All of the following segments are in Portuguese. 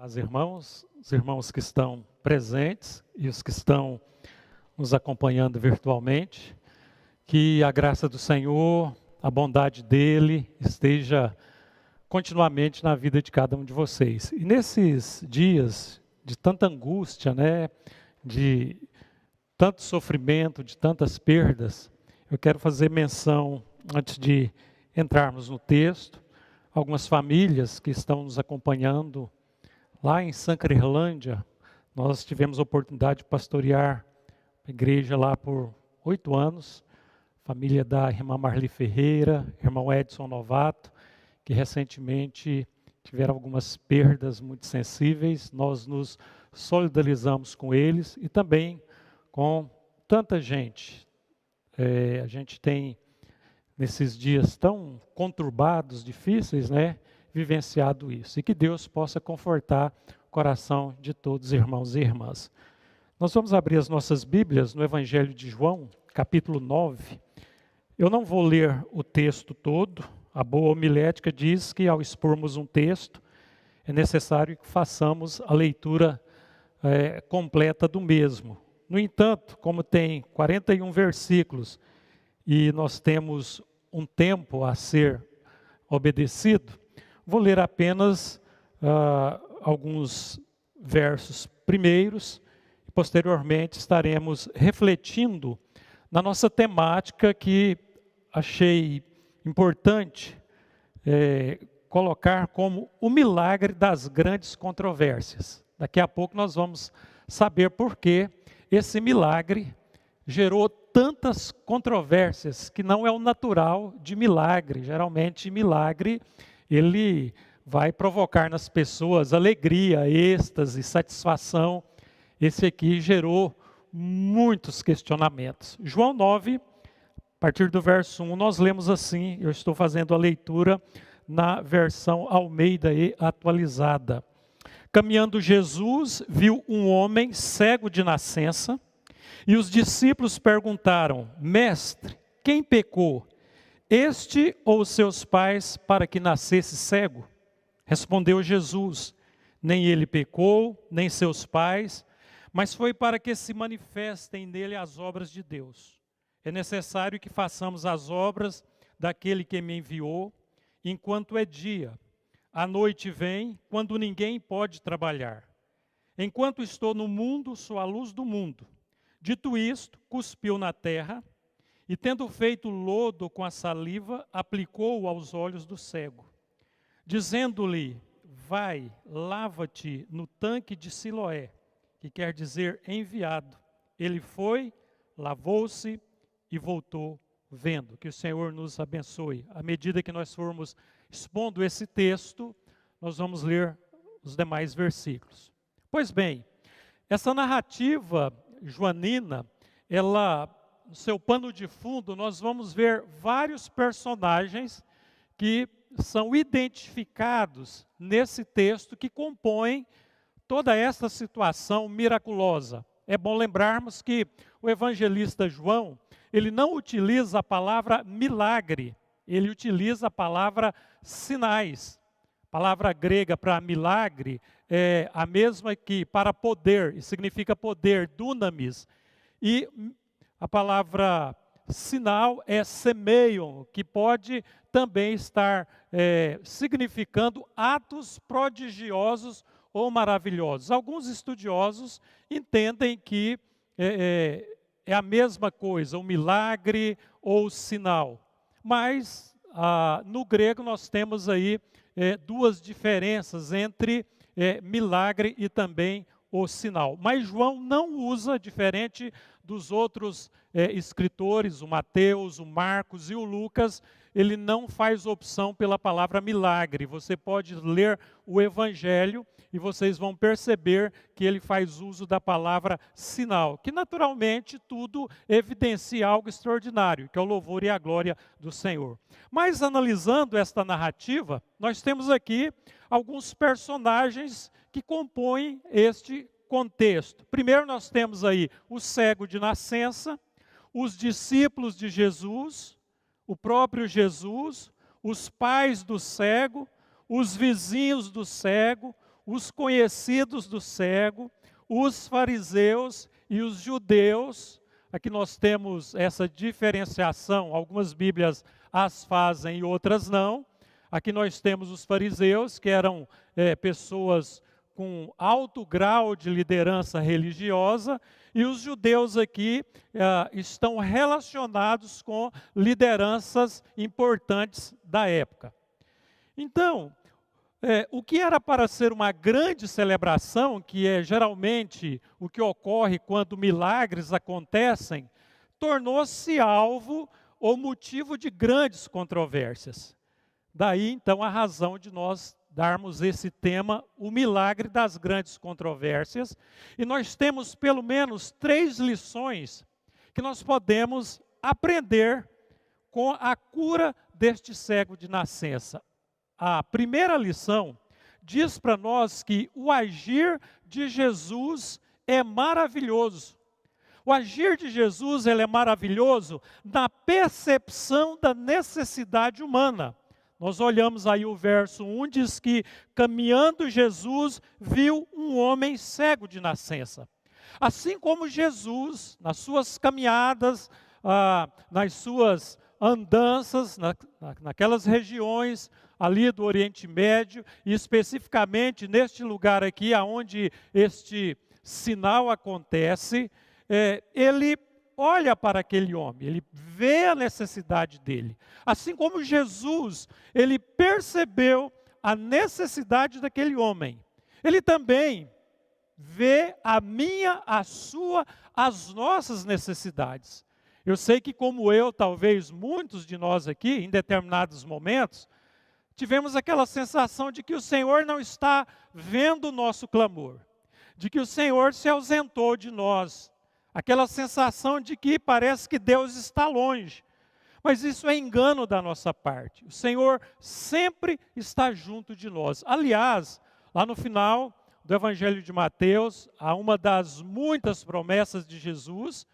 Os irmãos que estão presentes e os que estão nos acompanhando virtualmente, que a graça do Senhor, a bondade dele esteja continuamente na vida de cada um de vocês. E nesses dias de tanta angústia, de tanto sofrimento, de tantas perdas, eu quero fazer menção, antes de entrarmos no texto, algumas famílias que estão nos acompanhando. Lá em Sancrelândia, nós tivemos a oportunidade de pastorear a igreja lá por 8 anos. Família da irmã Marli Ferreira, irmão Edson Novato, que recentemente tiveram algumas perdas muito sensíveis. Nós nos solidarizamos com eles e também com tanta gente. A gente tem, nesses dias tão conturbados, difíceis, vivenciado isso. E que Deus possa confortar o coração de todos os irmãos e irmãs. Nós vamos abrir as nossas Bíblias no Evangelho de João, capítulo 9. Eu não vou ler o texto todo. A boa homilética diz que ao expormos um texto, é necessário que façamos a leitura completa do mesmo. No entanto, como tem 41 versículos e nós temos um tempo a ser obedecido, vou ler apenas alguns versos primeiros e posteriormente estaremos refletindo na nossa temática que achei importante colocar como o milagre das grandes controvérsias. Daqui a pouco nós vamos saber por que esse milagre gerou tantas controvérsias, que não é o natural de milagre. Geralmente, milagre, ele vai provocar nas pessoas alegria, êxtase, satisfação. Esse aqui gerou muitos questionamentos. João 9, a partir do verso 1, nós lemos assim, eu estou fazendo a leitura na versão Almeida e atualizada. Caminhando Jesus, viu um homem cego de nascença, e os discípulos perguntaram: Mestre, quem pecou, este ou seus pais, para que nascesse cego? Respondeu Jesus: Nem ele pecou, nem seus pais, mas foi para que se manifestem nele as obras de Deus. É necessário que façamos as obras daquele que me enviou, enquanto é dia. A noite vem, quando ninguém pode trabalhar. Enquanto estou no mundo, sou a luz do mundo. Dito isto, cuspiu na terra, e tendo feito lodo com a saliva, aplicou-o aos olhos do cego. Dizendo-lhe: Vai, lava-te no tanque de Siloé, que quer dizer enviado. Ele foi, lavou-se e voltou vendo. Que o Senhor nos abençoe. À medida que nós formos expondo esse texto, nós vamos ler os demais versículos. Pois bem, essa narrativa joanina, ela, no seu pano de fundo, nós vamos ver vários personagens que são identificados nesse texto que compõem toda essa situação miraculosa. É bom lembrarmos que o evangelista João, ele não utiliza a palavra milagre, ele utiliza a palavra sinais. A palavra grega para milagre é a mesma que para poder, e significa poder, dunamis. E a palavra sinal é semeion, que pode também estar significando atos prodigiosos ou maravilhosos. Alguns estudiosos entendem que é a mesma coisa, o milagre ou o sinal. Mas no grego nós temos aí duas diferenças entre milagre e também o sinal. Mas João não usa, diferente dos outros escritores, o Mateus, o Marcos e o Lucas, ele não faz opção pela palavra milagre. Você pode ler o Evangelho e vocês vão perceber que ele faz uso da palavra sinal, que naturalmente tudo evidencia algo extraordinário, que é o louvor e a glória do Senhor. Mas analisando esta narrativa, nós temos aqui alguns personagens que compõem este contexto. Primeiro nós temos aí o cego de nascença, os discípulos de Jesus, o próprio Jesus, os pais do cego, os vizinhos do cego, os conhecidos do cego, os fariseus e os judeus. Aqui nós temos essa diferenciação, algumas Bíblias as fazem e outras não. Aqui nós temos os fariseus, que eram pessoas com alto grau de liderança religiosa, e os judeus aqui estão relacionados com lideranças importantes da época. Então, o que era para ser uma grande celebração, que é geralmente o que ocorre quando milagres acontecem, tornou-se alvo ou motivo de grandes controvérsias. Daí, então, a razão de nós darmos esse tema, o milagre das grandes controvérsias. E nós temos pelo menos 3 lições que nós podemos aprender com a cura deste cego de nascença. A primeira lição diz para nós que o agir de Jesus é maravilhoso. O agir de Jesus ele é maravilhoso na percepção da necessidade humana. Nós olhamos aí o verso 1, diz que caminhando Jesus viu um homem cego de nascença. Assim como Jesus, nas suas caminhadas, nas suas andanças, naquelas regiões ali do Oriente Médio, e especificamente neste lugar aqui, onde este sinal acontece, ele olha para aquele homem, ele vê a necessidade dele. Assim como Jesus, ele percebeu a necessidade daquele homem. Ele também vê a minha, a sua, as nossas necessidades. Eu sei que como eu, talvez muitos de nós aqui, em determinados momentos, tivemos aquela sensação de que o Senhor não está vendo o nosso clamor, de que o Senhor se ausentou de nós. Aquela sensação de que parece que Deus está longe. Mas isso é engano da nossa parte. O Senhor sempre está junto de nós. Aliás, lá no final do Evangelho de Mateus, há uma das muitas promessas de Jesus,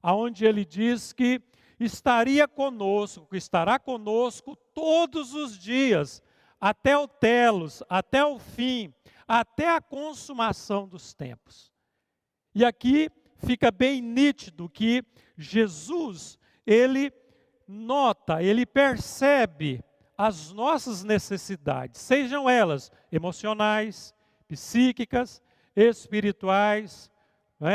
onde ele diz que estaria conosco, que estará conosco todos os dias, até o telos, até o fim, até a consumação dos tempos. E aqui fica bem nítido que Jesus, ele nota, ele percebe as nossas necessidades, sejam elas emocionais, psíquicas, espirituais,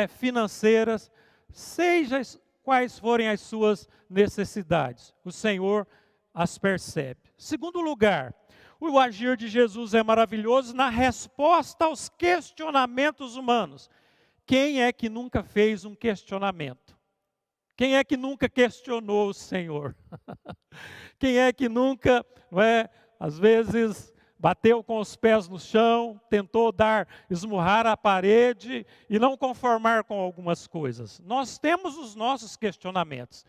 financeiras, seja quais forem as suas necessidades, o Senhor as percebe. Segundo lugar, o agir de Jesus é maravilhoso na resposta aos questionamentos humanos. Quem é que nunca fez um questionamento? Quem é que nunca questionou o Senhor? Quem é que nunca, às vezes, bateu com os pés no chão, tentou esmurrar a parede e não conformar com algumas coisas? Nós temos os nossos questionamentos.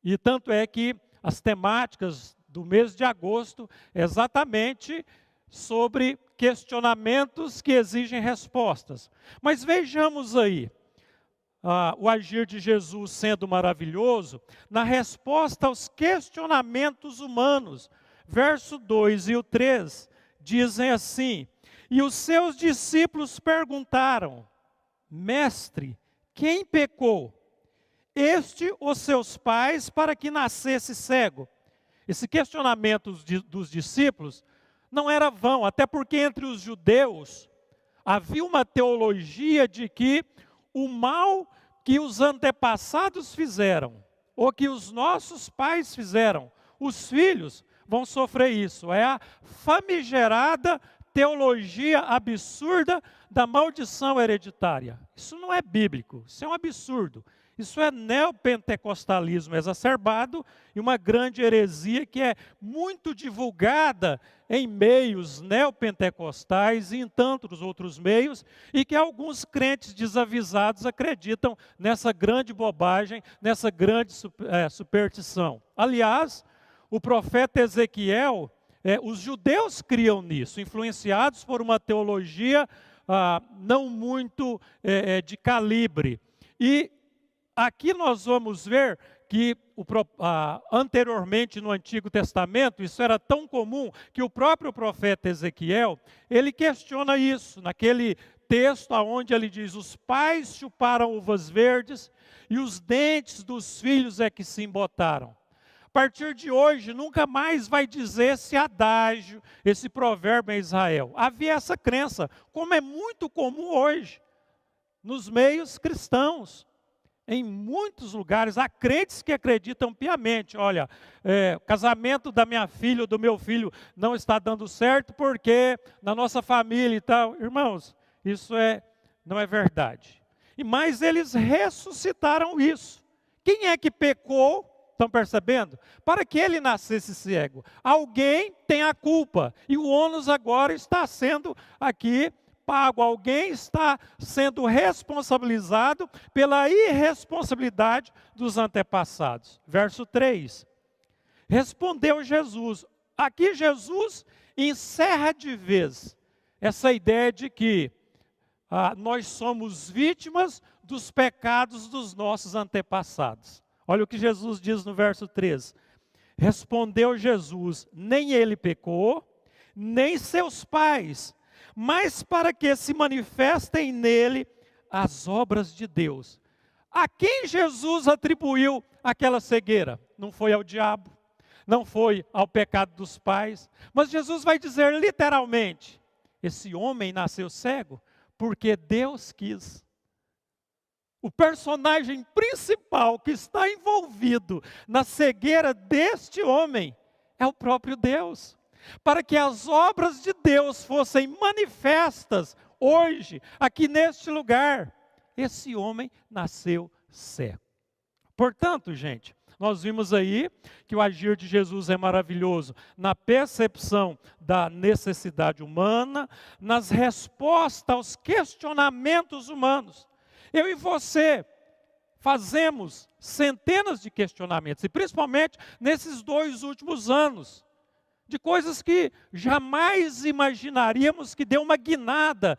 E tanto é que as temáticas do mês de agosto é exatamente sobre questionamentos que exigem respostas. Mas vejamos aí, o agir de Jesus sendo maravilhoso, na resposta aos questionamentos humanos. Verso 2 e o 3 dizem assim: e os seus discípulos perguntaram, mestre, quem pecou? Este ou seus pais para que nascesse cego? Esse questionamento dos discípulos não era vão, até porque entre os judeus havia uma teologia de que o mal que os antepassados fizeram, ou que os nossos pais fizeram, os filhos vão sofrer isso. É a famigerada teologia absurda da maldição hereditária. Isso não é bíblico, isso é um absurdo. Isso é neopentecostalismo exacerbado e uma grande heresia que é muito divulgada em meios neopentecostais e em tantos outros meios, e que alguns crentes desavisados acreditam nessa grande bobagem, nessa grande superstição. Aliás, o profeta Ezequiel, os judeus criam nisso, influenciados por uma teologia não muito de calibre. E aqui nós vamos ver que anteriormente no Antigo Testamento, isso era tão comum que o próprio profeta Ezequiel, ele questiona isso, naquele texto onde ele diz: os pais chuparam uvas verdes e os dentes dos filhos é que se embotaram. A partir de hoje, nunca mais vai dizer esse adágio, esse provérbio em Israel. Havia essa crença, como é muito comum hoje, nos meios cristãos. Em muitos lugares, há crentes que acreditam piamente: olha, o casamento da minha filha ou do meu filho não está dando certo porque na nossa família e tal. Irmãos, isso não é verdade. Mas eles ressuscitaram isso. Quem é que pecou? Estão percebendo? Para que ele nascesse cego. Alguém tem a culpa. E o ônus agora está sendo aqui pago. Alguém está sendo responsabilizado pela irresponsabilidade dos antepassados. Verso 3. Respondeu Jesus. Aqui Jesus encerra de vez essa ideia de que nós somos vítimas dos pecados dos nossos antepassados. Olha o que Jesus diz no verso 3. Respondeu Jesus: nem ele pecou, nem seus pais, mas para que se manifestem nele as obras de Deus. A quem Jesus atribuiu aquela cegueira? Não foi ao diabo, não foi ao pecado dos pais, mas Jesus vai dizer literalmente: esse homem nasceu cego porque Deus quis. O personagem principal que está envolvido na cegueira deste homem é o próprio Deus. Para que as obras de Deus fossem manifestas hoje, aqui neste lugar, esse homem nasceu cego. Portanto, gente, nós vimos aí que o agir de Jesus é maravilhoso na percepção da necessidade humana, nas respostas aos questionamentos humanos. Eu e você fazemos centenas de questionamentos, e principalmente nesses 2 últimos anos, de coisas que jamais imaginaríamos que deu uma guinada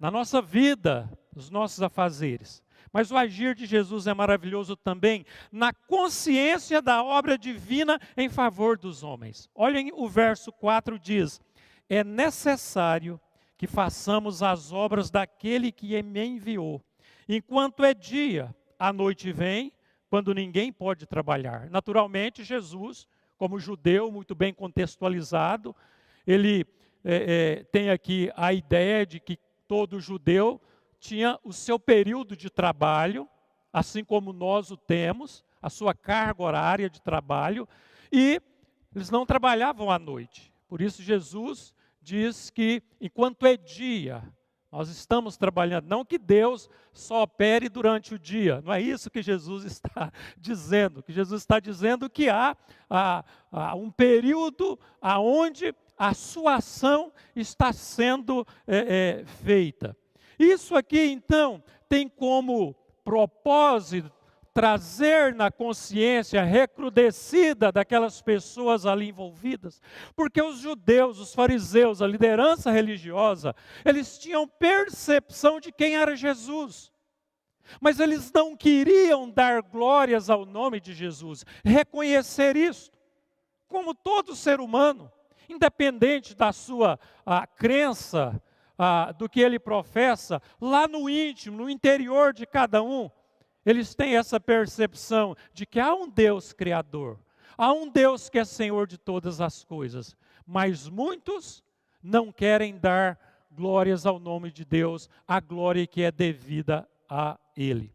na nossa vida, nos nossos afazeres. Mas o agir de Jesus é maravilhoso também na consciência da obra divina em favor dos homens. Olhem, o verso 4 diz: é necessário que façamos as obras daquele que me enviou. Enquanto é dia, a noite vem, quando ninguém pode trabalhar. Naturalmente, Jesus, como judeu muito bem contextualizado, ele tem aqui a ideia de que todo judeu tinha o seu período de trabalho, assim como nós o temos, a sua carga horária de trabalho, e eles não trabalhavam à noite. Por isso Jesus diz que enquanto é dia, nós estamos trabalhando. Não que Deus só opere durante o dia, não é isso que Jesus está dizendo. Que Jesus está dizendo que há um período onde a sua ação está sendo feita. Isso aqui, então, tem como propósito trazer na consciência recrudescida daquelas pessoas ali envolvidas, porque os judeus, os fariseus, a liderança religiosa, eles tinham percepção de quem era Jesus, mas eles não queriam dar glórias ao nome de Jesus, reconhecer isso, como todo ser humano, independente da sua crença, do que ele professa, lá no íntimo, no interior de cada um, eles têm essa percepção de que há um Deus criador, há um Deus que é Senhor de todas as coisas, mas muitos não querem dar glórias ao nome de Deus, a glória que é devida a Ele.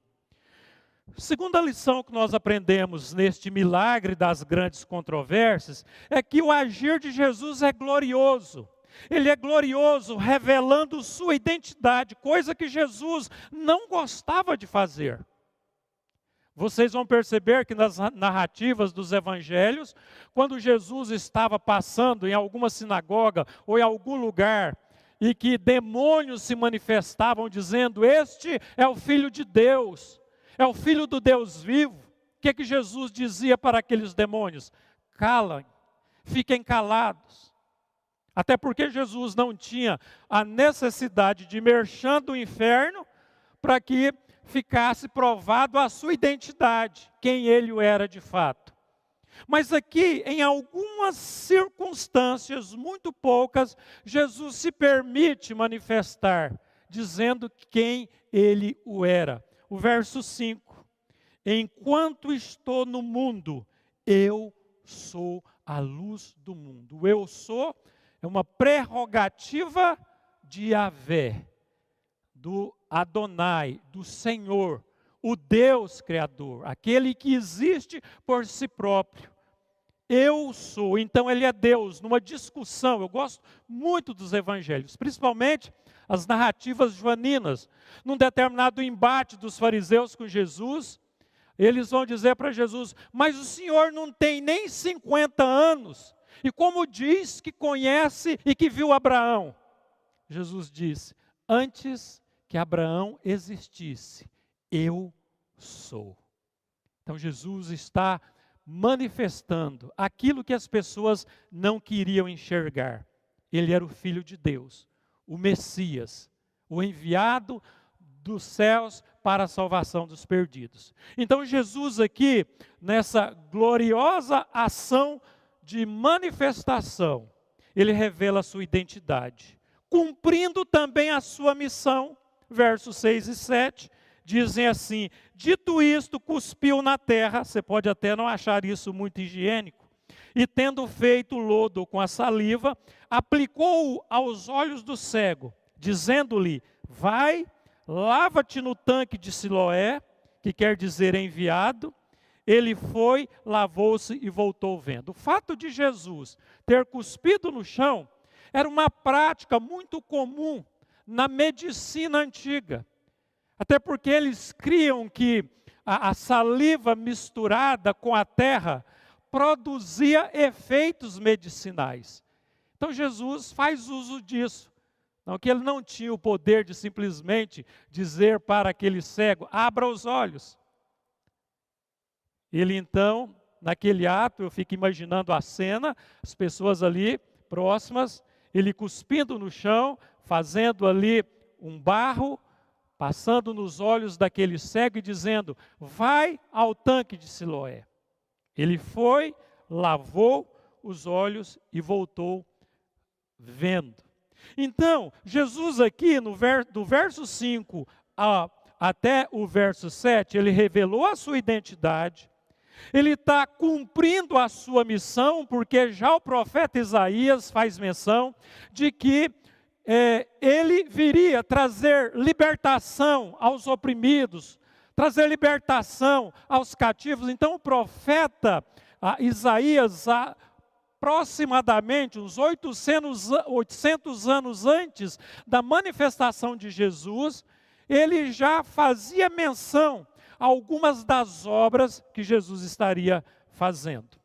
Segunda lição que nós aprendemos neste milagre das grandes controvérsias é que o agir de Jesus é glorioso. Ele é glorioso, revelando sua identidade, coisa que Jesus não gostava de fazer. Vocês vão perceber que nas narrativas dos evangelhos, quando Jesus estava passando em alguma sinagoga ou em algum lugar, e que demônios se manifestavam dizendo: este é o Filho de Deus, é o Filho do Deus vivo. O que Jesus dizia para aqueles demônios? Calem, fiquem calados. Até porque Jesus não tinha a necessidade de merchan do inferno para que ficasse provado a sua identidade, quem ele era de fato. Mas aqui, em algumas circunstâncias, muito poucas, Jesus se permite manifestar, dizendo quem ele o era. O verso 5: enquanto estou no mundo, eu sou a luz do mundo. O eu sou é uma prerrogativa de Yahvé, do Adonai, do Senhor, o Deus Criador, aquele que existe por si próprio. Eu sou, então ele é Deus. Numa discussão, eu gosto muito dos evangelhos, principalmente as narrativas joaninas. Num determinado embate dos fariseus com Jesus, eles vão dizer para Jesus: mas o Senhor não tem nem 50 anos, e como diz que conhece e que viu Abraão? Jesus disse: antes que Abraão existisse, eu sou. Então Jesus está manifestando aquilo que as pessoas não queriam enxergar. Ele era o Filho de Deus, o Messias, o enviado dos céus para a salvação dos perdidos. Então Jesus aqui, nessa gloriosa ação de manifestação, ele revela a sua identidade, cumprindo também a sua missão. Versos 6 e 7 dizem assim: dito isto, cuspiu na terra, você pode até não achar isso muito higiênico, e tendo feito lodo com a saliva, aplicou-o aos olhos do cego, dizendo-lhe: vai, lava-te no tanque de Siloé, que quer dizer enviado. Ele foi, lavou-se e voltou vendo. O fato de Jesus ter cuspido no chão era uma prática muito comum na medicina antiga. Até porque eles criam que a saliva misturada com a terra produzia efeitos medicinais. Então Jesus faz uso disso. Não que ele não tinha o poder de simplesmente dizer para aquele cego: abra os olhos. Ele então, naquele ato, eu fico imaginando a cena, as pessoas ali próximas, ele cuspindo no chão, fazendo ali um barro, passando nos olhos daquele cego e dizendo: vai ao tanque de Siloé. Ele foi, lavou os olhos e voltou vendo. Então, Jesus aqui, do verso 5 até o verso 7, ele revelou a sua identidade. Ele está cumprindo a sua missão, porque já o profeta Isaías faz menção de que ele viria trazer libertação aos oprimidos, trazer libertação aos cativos. Então o profeta Isaías, aproximadamente uns 800 anos antes da manifestação de Jesus, ele já fazia menção a algumas das obras que Jesus estaria fazendo.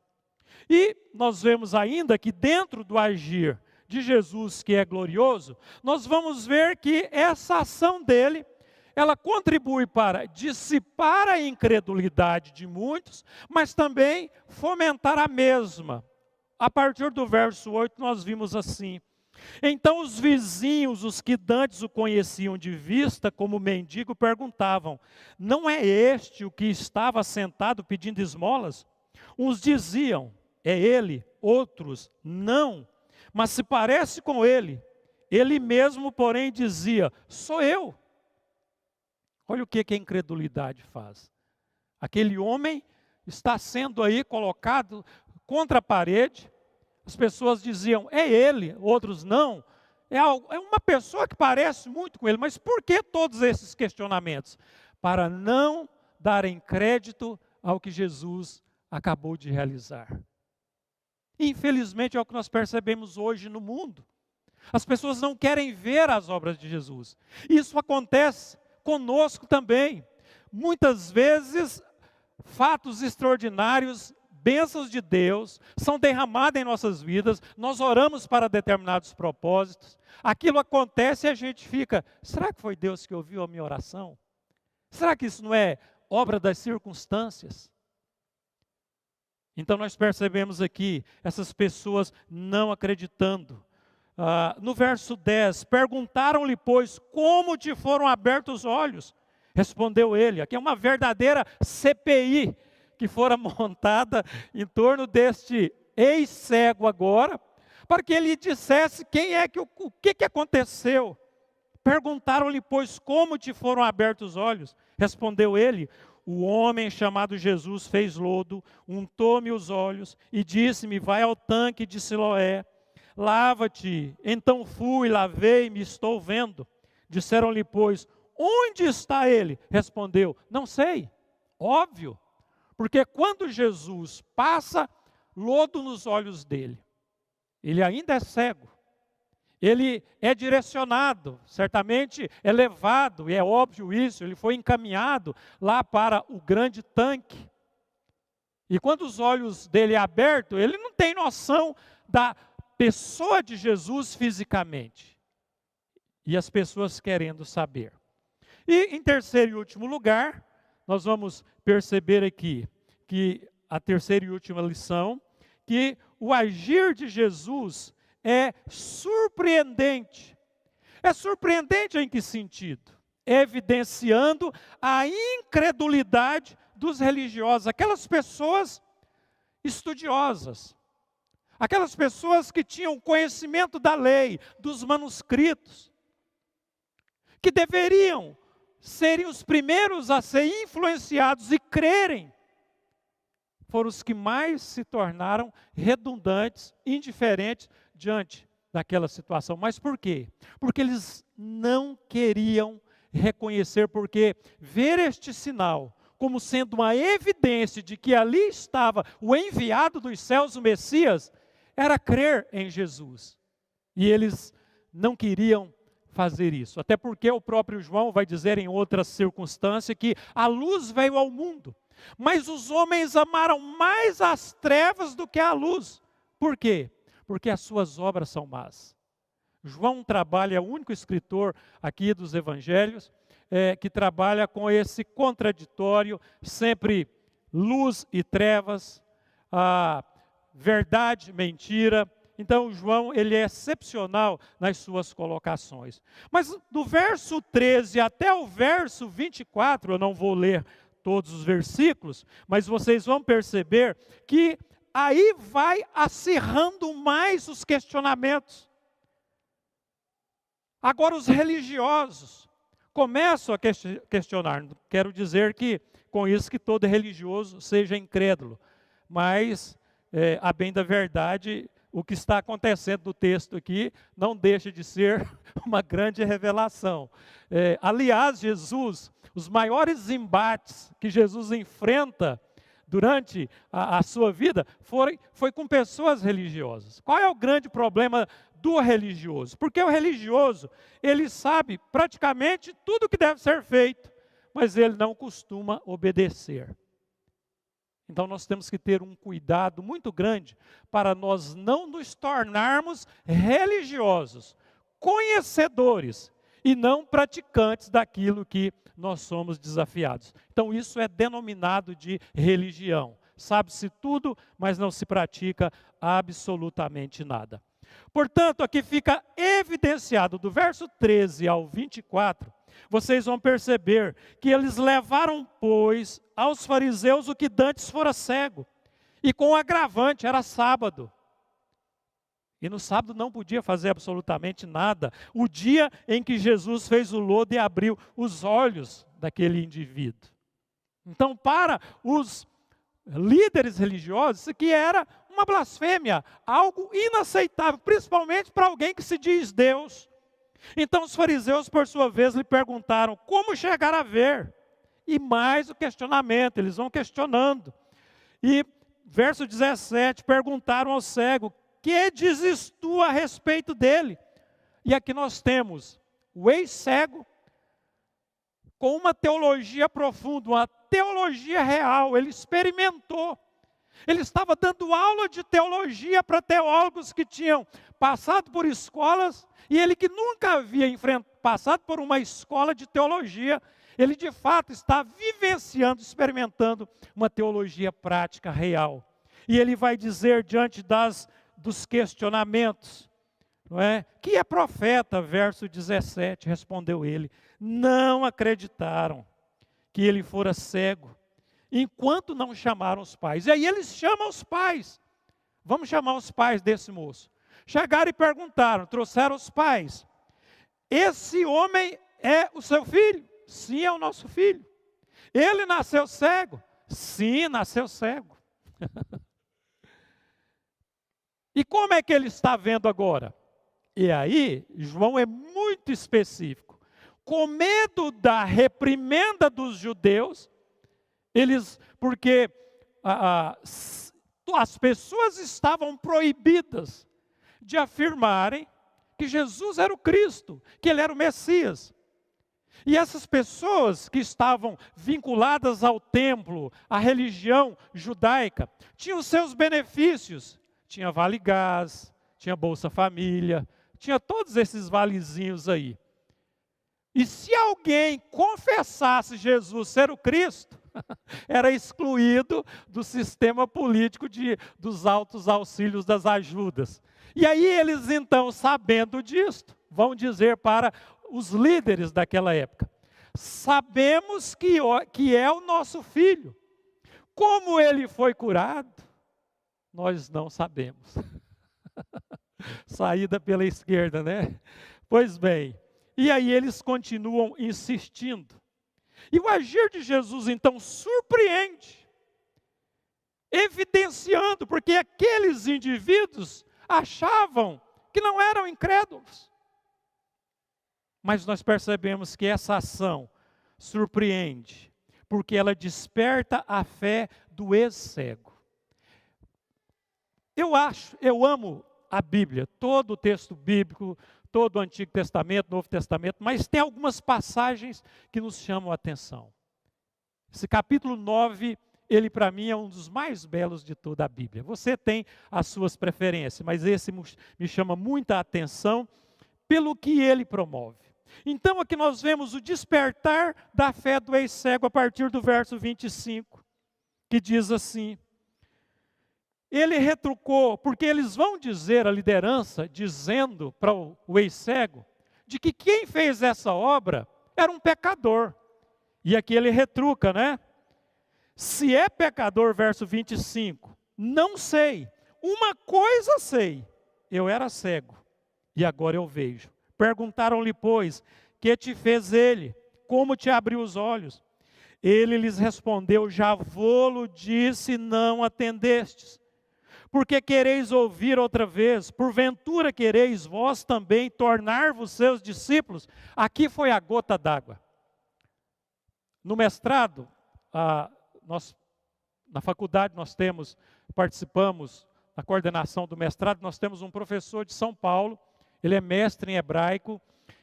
E nós vemos ainda que dentro do agir de Jesus, que é glorioso, nós vamos ver que essa ação dele, ela contribui para dissipar a incredulidade de muitos, mas também fomentar a mesma. A partir do verso 8 nós vimos assim: então os vizinhos, os que dantes o conheciam de vista como mendigo, perguntavam: não é este o que estava sentado pedindo esmolas? Uns diziam: é ele. Outros: não, mas se parece com ele. Ele mesmo, porém, dizia: sou eu. Olha o que a incredulidade faz. Aquele homem está sendo aí colocado contra a parede. As pessoas diziam: é ele. Outros: não. É uma pessoa que parece muito com ele. Mas por que todos esses questionamentos? Para não darem crédito ao que Jesus acabou de realizar. Infelizmente é o que nós percebemos hoje no mundo. As pessoas não querem ver as obras de Jesus. Isso acontece conosco também. Muitas vezes, fatos extraordinários, bênçãos de Deus, são derramadas em nossas vidas, nós oramos para determinados propósitos, aquilo acontece e a gente fica: será que foi Deus que ouviu a minha oração? Será que isso não é obra das circunstâncias? Então nós percebemos aqui, essas pessoas não acreditando. No verso 10, perguntaram-lhe, pois, como te foram abertos os olhos? Respondeu ele. Aqui é uma verdadeira CPI que fora montada em torno deste ex-cego agora, para que ele dissesse o que aconteceu. Perguntaram-lhe, pois, como te foram abertos os olhos? Respondeu ele, o homem chamado Jesus fez lodo, untou-me os olhos e disse-me, vai ao tanque de Siloé, lava-te. Então fui, lavei-me, estou vendo. Disseram-lhe, pois, onde está ele? Respondeu, não sei. Óbvio, porque quando Jesus passa lodo nos olhos dele, ele ainda é cego. Ele é direcionado, certamente é levado, e é óbvio isso, ele foi encaminhado lá para o grande tanque. E quando os olhos dele é abertos, ele não tem noção da pessoa de Jesus fisicamente. E as pessoas querendo saber. E em terceiro e último lugar, nós vamos perceber aqui, que a terceira e última lição, que o agir de Jesus é surpreendente. É surpreendente em que sentido? Evidenciando a incredulidade dos religiosos, aquelas pessoas estudiosas, aquelas pessoas que tinham conhecimento da lei, dos manuscritos, que deveriam serem os primeiros a ser influenciados e crerem, foram os que mais se tornaram redundantes, indiferentes diante daquela situação. Mas por quê? Porque eles não queriam reconhecer, porque ver este sinal como sendo uma evidência de que ali estava o enviado dos céus, o Messias, era crer em Jesus. E eles não queriam fazer isso. Até porque o próprio João vai dizer em outra circunstância que a luz veio ao mundo, mas os homens amaram mais as trevas do que a luz. Por quê? Porque as suas obras são más. João trabalha, é o único escritor aqui dos evangelhos, que trabalha com esse contraditório, sempre luz e trevas, a verdade, mentira. Então João, ele é excepcional nas suas colocações. Mas do verso 13 até o verso 24, eu não vou ler todos os versículos, mas vocês vão perceber que aí vai acirrando mais os questionamentos. Agora os religiosos começam a questionar. Não quero dizer que com isso que todo religioso seja incrédulo, mas a bem da verdade, o que está acontecendo no texto aqui não deixa de ser uma grande revelação. Aliás, Jesus, os maiores embates que Jesus enfrenta durante a sua vida foi com pessoas religiosas. Qual é o grande problema do religioso? Porque o religioso, ele sabe praticamente tudo o que deve ser feito, mas ele não costuma obedecer. Então nós temos que ter um cuidado muito grande para nós não nos tornarmos religiosos, conhecedores e não praticantes daquilo que nós somos desafiados. Então isso é denominado de religião. Sabe-se tudo, mas não se pratica absolutamente nada. Portanto, aqui fica evidenciado do verso 13 ao 24, vocês vão perceber que eles levaram, pois, aos fariseus o que dantes fora cego, e com agravante, era sábado. E no sábado não podia fazer absolutamente nada. O dia em que Jesus fez o lodo e abriu os olhos daquele indivíduo. Então, para os líderes religiosos, isso aqui era uma blasfêmia, algo inaceitável, principalmente para alguém que se diz Deus. Então os fariseus, por sua vez, lhe perguntaram como chegar a ver. E mais o questionamento, eles vão questionando. E verso 17, perguntaram ao cego, que dizes tu a respeito dele? E aqui nós temos o ex-cego com uma teologia profunda, uma teologia real, ele experimentou. Ele estava dando aula de teologia para teólogos que tinham passado por escolas, e ele que nunca havia passado por uma escola de teologia, ele de fato está vivenciando, experimentando uma teologia prática real. E ele vai dizer diante dos questionamentos, não é? Que é profeta, verso 17, respondeu ele, não acreditaram. que ele fora cego, enquanto não chamaram os pais. E aí eles chamam os pais. Vamos chamar os pais desse moço. Chegaram e perguntaram, trouxeram os pais. Esse homem é o seu filho? Sim, é o nosso filho. Ele nasceu cego? Sim, nasceu cego. E como é que ele está vendo agora? E aí, João é muito específico. Com medo da reprimenda dos judeus, porque as pessoas estavam proibidas de afirmarem que Jesus era o Cristo, que ele era o Messias. E essas pessoas que estavam vinculadas ao templo, à religião judaica, tinham seus benefícios. Tinha Vale Gás, tinha Bolsa Família, tinha todos esses valezinhos aí. E se alguém confessasse Jesus ser o Cristo, era excluído do sistema político dos altos auxílios das ajudas. E aí eles então, sabendo disto, vão dizer para os líderes daquela época: sabemos que é o nosso filho. Como ele foi curado, nós não sabemos. Saída pela esquerda, né? Pois bem, e aí eles continuam insistindo. E o agir de Jesus então surpreende, evidenciando, porque aqueles indivíduos achavam que não eram incrédulos. Mas nós percebemos que essa ação surpreende, porque ela desperta a fé do ex-cego. Eu amo a Bíblia, todo o texto bíblico, todo o Antigo Testamento, Novo Testamento, mas tem algumas passagens que nos chamam a atenção. Esse capítulo 9, ele para mim é um dos mais belos de toda a Bíblia. Você tem as suas preferências, mas esse me chama muita atenção pelo que ele promove. Então aqui nós vemos o despertar da fé do ex-cego a partir do verso 25, que diz assim: ele retrucou, porque eles vão dizer, a liderança, dizendo para o ex-cego, de que quem fez essa obra era um pecador. E aqui ele retruca, né? Se é pecador, verso 25, não sei. Uma coisa sei, eu era cego, e agora eu vejo. Perguntaram-lhe, pois, que te fez ele? Como te abriu os olhos? Ele lhes respondeu, já vô-lo disse, não atendestes. Porque quereis ouvir outra vez? Porventura quereis vós também tornar-vos seus discípulos? Aqui foi a gota d'água. No mestrado, na faculdade participamos na coordenação do mestrado, nós temos um professor de São Paulo, ele é mestre em hebraico,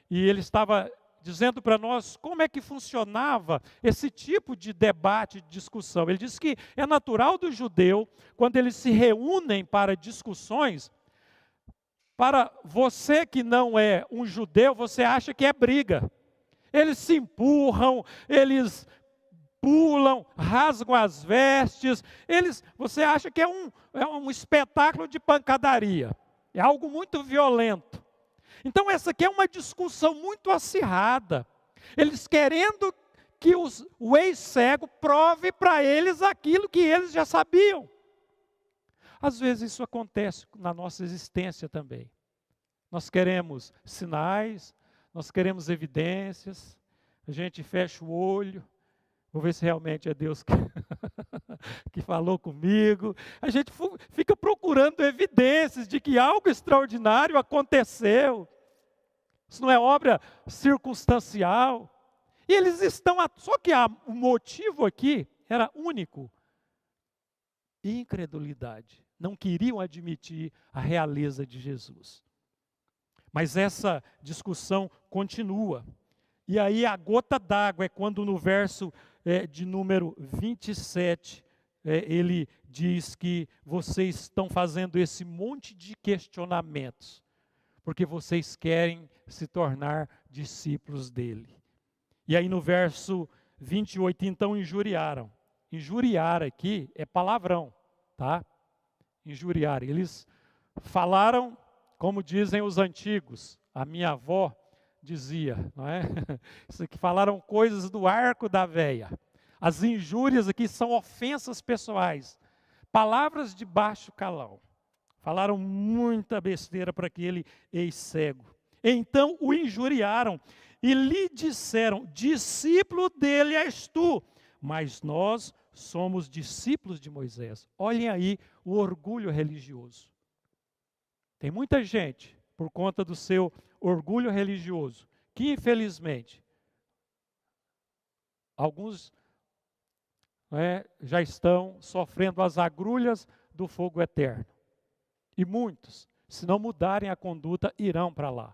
e ele estava dizendo para nós como é que funcionava esse tipo de debate, de discussão. Ele disse que é natural do judeu, quando eles se reúnem para discussões, para você que não é um judeu, você acha que é briga. Eles se empurram, eles pulam, rasgam as vestes, você acha que é um espetáculo de pancadaria, é algo muito violento. Então essa aqui é uma discussão muito acirrada, eles querendo que o ex-cego prove para eles aquilo que eles já sabiam. Às vezes isso acontece na nossa existência também. Nós queremos sinais, nós queremos evidências, a gente fecha o olho, vou ver se realmente é Deus que falou comigo. A gente fica procurando evidências de que algo extraordinário aconteceu. Isso não é obra circunstancial. E eles estão... Só que o motivo aqui era único. Incredulidade. Não queriam admitir a realeza de Jesus. Mas essa discussão continua. E aí a gota d'água é quando no verso de número 27, ele diz que vocês estão fazendo esse monte de questionamentos, porque vocês querem se tornar discípulos dele. E aí no verso 28, então injuriaram. Injuriar aqui é palavrão, tá? Injuriar. Eles falaram, como dizem os antigos, a minha avó dizia, não é? Isso aqui falaram coisas do arco da véia. As injúrias aqui são ofensas pessoais, palavras de baixo calão. Falaram muita besteira para aquele ex-cego. Então o injuriaram e lhe disseram: discípulo dele és tu, mas nós somos discípulos de Moisés. Olhem aí o orgulho religioso. Tem muita gente, por conta do seu orgulho religioso, que infelizmente, alguns já estão sofrendo as agrulhas do fogo eterno. E muitos, se não mudarem a conduta, irão para lá.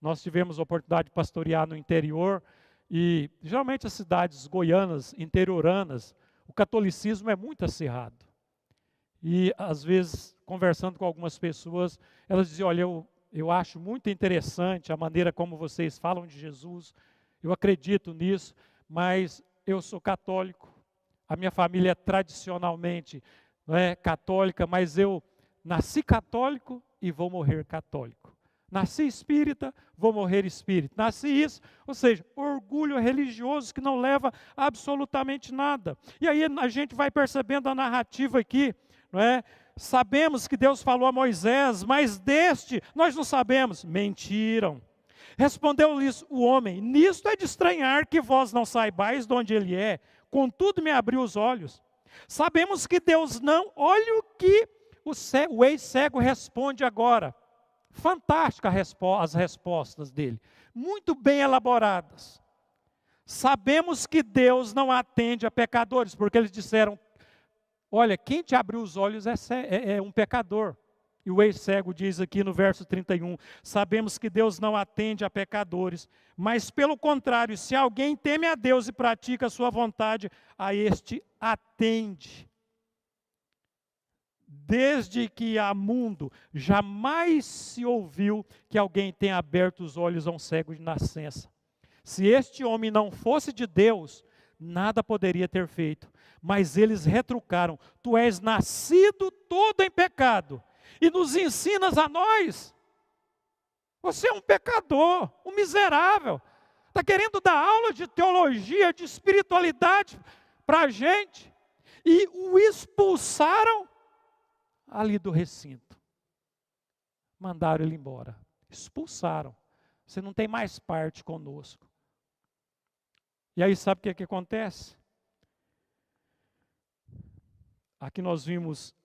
Nós tivemos a oportunidade de pastorear no interior e, geralmente, as cidades goianas, interioranas, o catolicismo é muito acirrado. E, às vezes, conversando com algumas pessoas, elas dizem: olha, eu acho muito interessante a maneira como vocês falam de Jesus, eu acredito nisso, mas eu sou católico, a minha família é tradicionalmente católica, mas eu nasci católico e vou morrer católico. Nasci espírita, vou morrer espírita. Nasci isso, ou seja, orgulho religioso que não leva a absolutamente nada. E aí a gente vai percebendo a narrativa aqui, não é? Sabemos que Deus falou a Moisés, mas deste nós não sabemos. Mentiram. Respondeu-lhes o homem: nisto é de estranhar que vós não saibais de onde ele é, contudo me abriu os olhos. Sabemos que Deus não. Olha o que o ex-cego responde agora. Fantástica as respostas dele, muito bem elaboradas. Sabemos que Deus não atende a pecadores, porque eles disseram: olha, quem te abriu os olhos é um pecador. E o ex-cego diz aqui no verso 31, sabemos que Deus não atende a pecadores, mas pelo contrário, se alguém teme a Deus e pratica a sua vontade, a este atende. Desde que há mundo, jamais se ouviu que alguém tenha aberto os olhos a um cego de nascença. Se este homem não fosse de Deus, nada poderia ter feito. Mas eles retrucaram: tu és nascido todo em pecado, e nos ensinas a nós? Você é um pecador, um miserável. Está querendo dar aula de teologia, de espiritualidade para a gente. E o expulsaram ali do recinto. Mandaram ele embora. Expulsaram. Você não tem mais parte conosco. E aí sabe o que acontece? Aqui nós vimos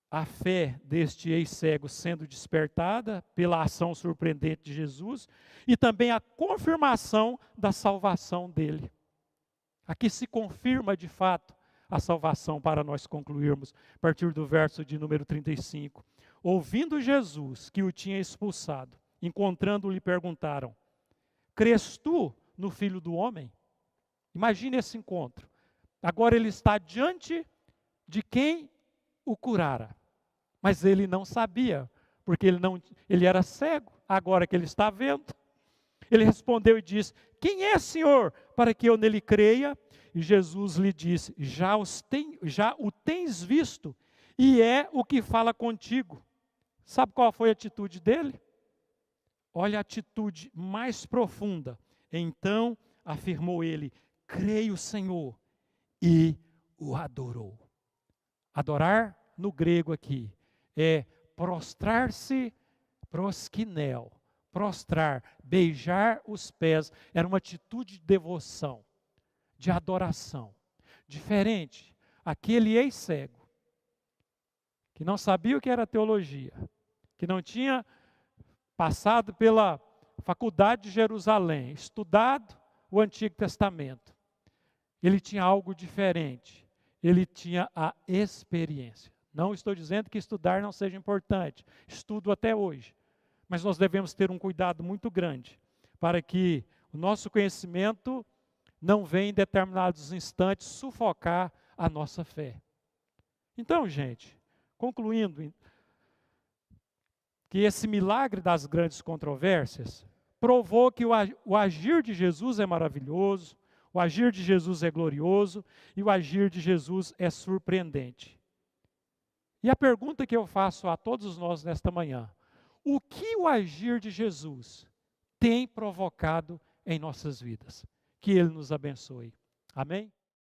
a fé deste ex-cego sendo despertada pela ação surpreendente de Jesus e também a confirmação da salvação dele. Aqui se confirma de fato a salvação, para nós concluirmos, a partir do verso de número 35. Ouvindo Jesus que o tinha expulsado, encontrando-o, lhe perguntaram: crês tu no Filho do Homem? Imagine esse encontro. Agora ele está diante de quem o curara. Mas ele não sabia, porque ele era cego, agora que ele está vendo. Ele respondeu e disse: quem é, Senhor, para que eu nele creia? E Jesus lhe disse: já o tens visto, e é o que fala contigo. Sabe qual foi a atitude dele? Olha a atitude mais profunda. Então afirmou ele: creio, Senhor, e o adorou. Adorar no grego aqui é prostrar-se, proskinel, prostrar, beijar os pés, era uma atitude de devoção, de adoração. Diferente, aquele ex-cego, que não sabia o que era teologia, que não tinha passado pela faculdade de Jerusalém, estudado o Antigo Testamento. Ele tinha algo diferente, ele tinha a experiência. Não estou dizendo que estudar não seja importante, estudo até hoje. Mas nós devemos ter um cuidado muito grande para que o nosso conhecimento não venha em determinados instantes sufocar a nossa fé. Então, gente, concluindo, que esse milagre das grandes controvérsias provou que o agir de Jesus é maravilhoso, o agir de Jesus é glorioso e o agir de Jesus é surpreendente. E a pergunta que eu faço a todos nós nesta manhã: o que o agir de Jesus tem provocado em nossas vidas. Que Ele nos abençoe. Amém?